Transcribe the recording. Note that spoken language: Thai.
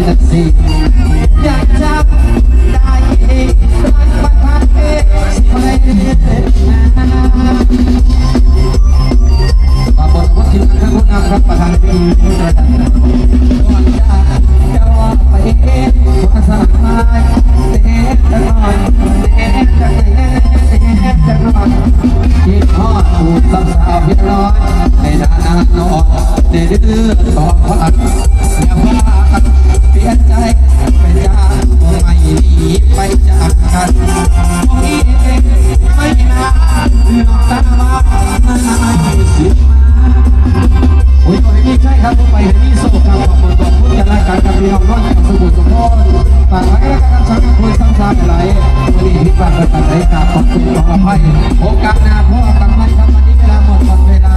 จังสิอยากจับได้รักมันพันเองมาบนวัดที่นั่งคุณอาครับประธานปีประธานก่อนจะไปเอ็นภาษาไทยเด็กจะนอนเด็กจะไหนเด็กจะนอนคิดทอดถูกสาวเพียงร้อยให้นานนอนเดือดต่อพักอย่าว่าเปลี่ยนใจไปจากไม่หนีไปจากกันไม่นานน้องตาว่าไม่สิโอ้ยไม่มีใช่ครับไปเห็นมีโซ่ครับขอบคุณขอบคุณกันและกันกับพี่น้องน้องกับสมุทรสงครามฝากไว้แล้วกันสังกัดคุณซ้ำๆไหลวันนี้ที่ฝากกันไหลกับขอบคุณขออภัยโอกาสหน้าพ่อกันไม่ครับวันนี้เวลาหมดเวลา